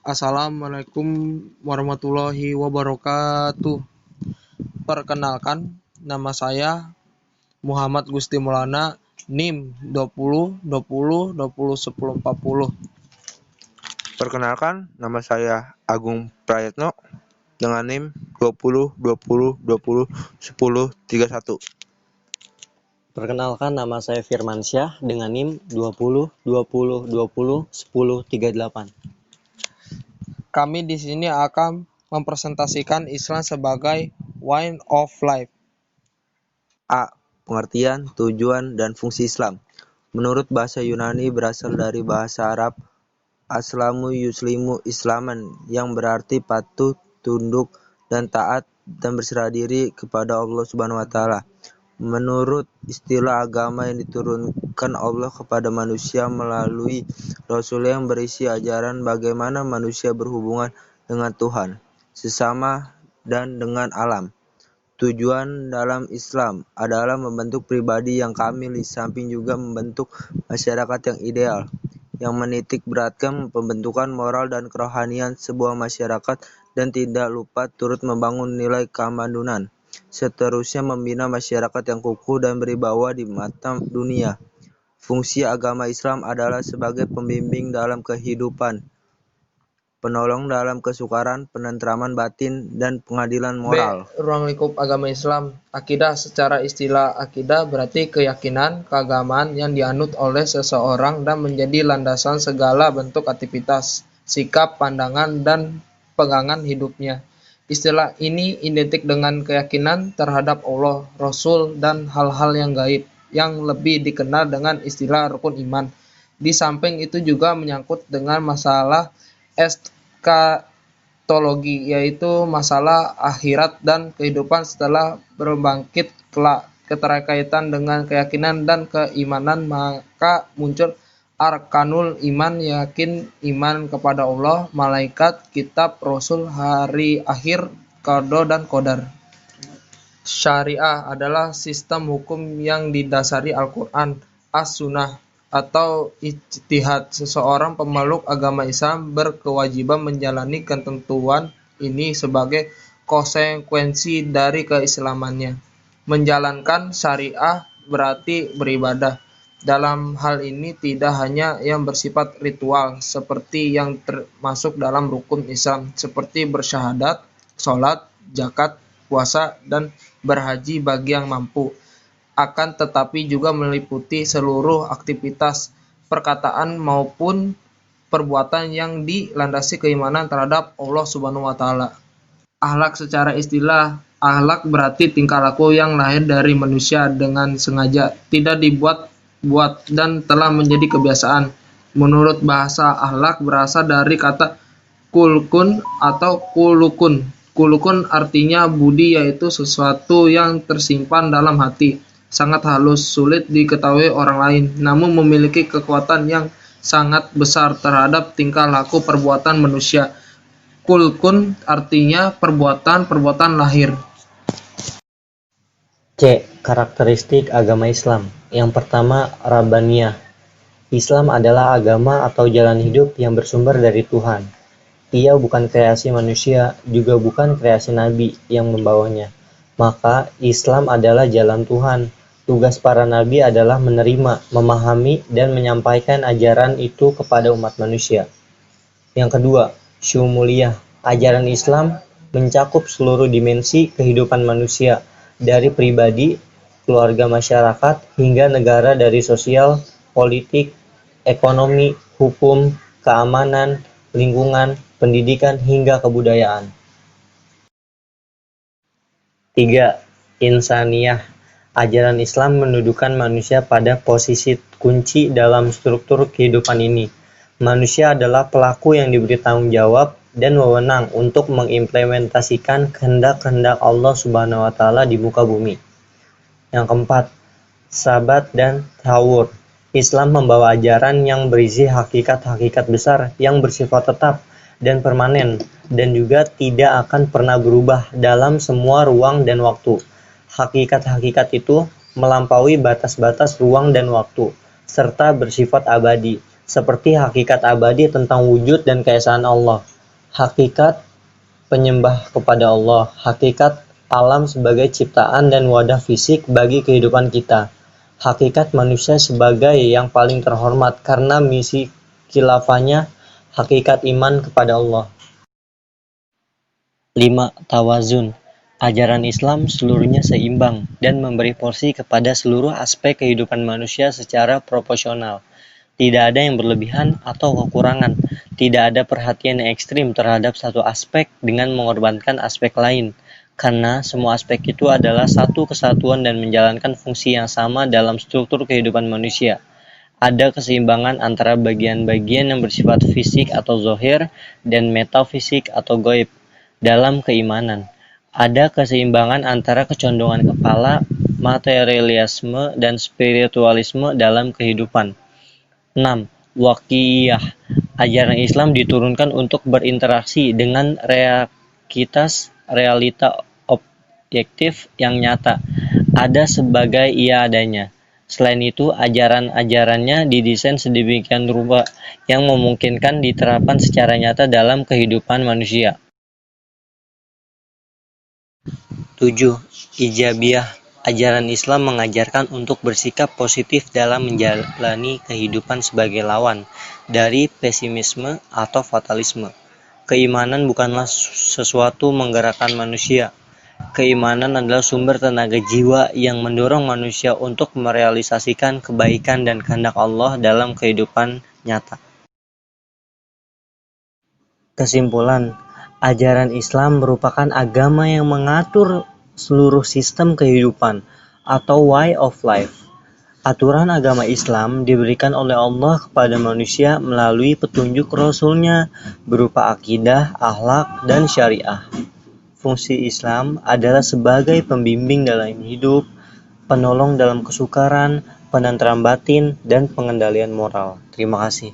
Assalamualaikum warahmatullahi wabarakatuh. Perkenalkan, nama saya Muhammad Gusti Maulana, NIM 20 Perkenalkan, nama saya Agung Prayetno dengan NIM 20. Perkenalkan, nama saya Firmansyah dengan NIM 20. Kami di sini akan mempresentasikan Islam sebagai way of life. A. Pengertian, tujuan, dan fungsi Islam. Menurut bahasa Yunani berasal dari bahasa Arab aslamu yuslimu islaman yang berarti patuh, tunduk, dan taat dan berserah diri kepada Allah Subhanahu wa taala. Menurut istilah agama yang diturunkan Allah kepada manusia melalui Rasul yang berisi ajaran bagaimana manusia berhubungan dengan Tuhan, sesama, dan dengan alam. Tujuan dalam Islam adalah membentuk pribadi yang kamil di samping juga membentuk masyarakat yang ideal, yang menitik beratkan pembentukan moral dan kerohanian sebuah masyarakat dan tidak lupa turut membangun nilai keamanunan. Seterusnya membina masyarakat yang kukuh dan berwibawa di mata dunia. Fungsi agama Islam adalah sebagai pembimbing dalam kehidupan, penolong dalam kesukaran, penentraman batin, dan pengadilan moral. B. Ruang lingkup agama Islam. Akidah. Secara istilah akidah berarti keyakinan, keagamaan yang dianut oleh seseorang dan menjadi landasan segala bentuk aktivitas, sikap, pandangan, dan pegangan hidupnya. Istilah ini identik dengan keyakinan terhadap Allah, Rasul, dan hal-hal yang gaib, yang lebih dikenal dengan istilah rukun iman. Di samping itu juga menyangkut dengan masalah eskatologi, yaitu masalah akhirat dan kehidupan setelah berbangkit kelak. Keterkaitan dengan keyakinan dan keimanan, maka muncul arkanul iman, yakin iman kepada Allah, malaikat, kitab, rasul, hari akhir, qada dan qadar. Syariah adalah sistem hukum yang didasari Al-Quran, As-Sunnah, atau ijtihad. Seseorang pemeluk agama Islam berkewajiban menjalani ketentuan ini sebagai konsekuensi dari keislamannya. Menjalankan syariah berarti beribadah. Dalam hal ini tidak hanya yang bersifat ritual seperti yang termasuk dalam rukun Islam seperti bersyahadat, sholat, zakat, puasa, dan berhaji bagi yang mampu, akan tetapi juga meliputi seluruh aktivitas, perkataan maupun perbuatan yang dilandasi keimanan terhadap Allah Subhanahu wa taala. Akhlak. Secara istilah, akhlak berarti tingkah laku yang lahir dari manusia dengan sengaja, tidak dibuat-buat dan telah menjadi kebiasaan. Menurut bahasa, akhlak berasal dari kata kulkun atau kulukun. Kulukun artinya budi, yaitu sesuatu yang tersimpan dalam hati, sangat halus, sulit diketahui orang lain, namun memiliki kekuatan yang sangat besar terhadap tingkah laku perbuatan manusia. Kulkun artinya perbuatan lahir. C. Karakteristik agama Islam. Yang pertama, Rabbaniyah. Islam adalah agama atau jalan hidup yang bersumber dari Tuhan. Ia bukan kreasi manusia, juga bukan kreasi Nabi yang membawanya. Maka Islam adalah jalan Tuhan. Tugas para Nabi adalah menerima, memahami, dan menyampaikan ajaran itu kepada umat manusia. Yang kedua, Syumuliyah. Ajaran Islam mencakup seluruh dimensi kehidupan manusia, dari pribadi, keluarga, masyarakat, hingga negara, dari sosial, politik, ekonomi, hukum, keamanan, lingkungan, pendidikan, hingga kebudayaan. 3. Insaniyah. Ajaran Islam mendudukan manusia pada posisi kunci dalam struktur kehidupan ini. Manusia adalah pelaku yang diberi tanggung jawab dan wewenang untuk mengimplementasikan kehendak-kehendak Allah Subhanahu wa taala di muka bumi. Yang keempat, Sabat dan Tahawur. Islam membawa ajaran yang berisi hakikat-hakikat besar yang bersifat tetap dan permanen, dan juga tidak akan pernah berubah dalam semua ruang dan waktu. Hakikat-hakikat itu melampaui batas-batas ruang dan waktu, serta bersifat abadi, seperti hakikat abadi tentang wujud dan keesaan Allah, Hakikat penyembah kepada Allah, hakikat alam sebagai ciptaan dan wadah fisik bagi kehidupan kita, hakikat manusia sebagai yang paling terhormat karena misi khilafahnya, hakikat iman kepada Allah. 5. Tawazun. Ajaran Islam seluruhnya seimbang dan memberi porsi kepada seluruh aspek kehidupan manusia secara proporsional. Tidak ada yang berlebihan atau kekurangan. Tidak ada perhatian yang ekstrim terhadap satu aspek dengan mengorbankan aspek lain. Karena semua aspek itu adalah satu kesatuan dan menjalankan fungsi yang sama dalam struktur kehidupan manusia. Ada keseimbangan antara bagian-bagian yang bersifat fisik atau zahir dan metafisik atau gaib dalam keimanan. Ada keseimbangan antara kecondongan kepala, materialisme, dan spiritualisme dalam kehidupan. 6. Waqiyah. Ajaran Islam diturunkan untuk berinteraksi dengan realita objektif yang nyata, ada sebagai ia adanya. Selain itu, ajaran-ajarannya didesain sedemikian rupa yang memungkinkan diterapkan secara nyata dalam kehidupan manusia. 7. Ijabiyah. Ajaran Islam mengajarkan untuk bersikap positif dalam menjalani kehidupan sebagai lawan dari pesimisme atau fatalisme. Keimanan bukanlah sesuatu menggerakkan manusia. Keimanan adalah sumber tenaga jiwa yang mendorong manusia untuk merealisasikan kebaikan dan kehendak Allah dalam kehidupan nyata. Kesimpulan, ajaran Islam merupakan agama yang mengatur seluruh sistem kehidupan atau way of life. Aturan agama Islam diberikan oleh Allah kepada manusia melalui petunjuk Rasul-Nya berupa akidah, akhlak, dan syariah. Fungsi Islam adalah sebagai pembimbing dalam hidup, penolong dalam kesukaran, penenteram batin, dan pengendalian moral. Terima kasih.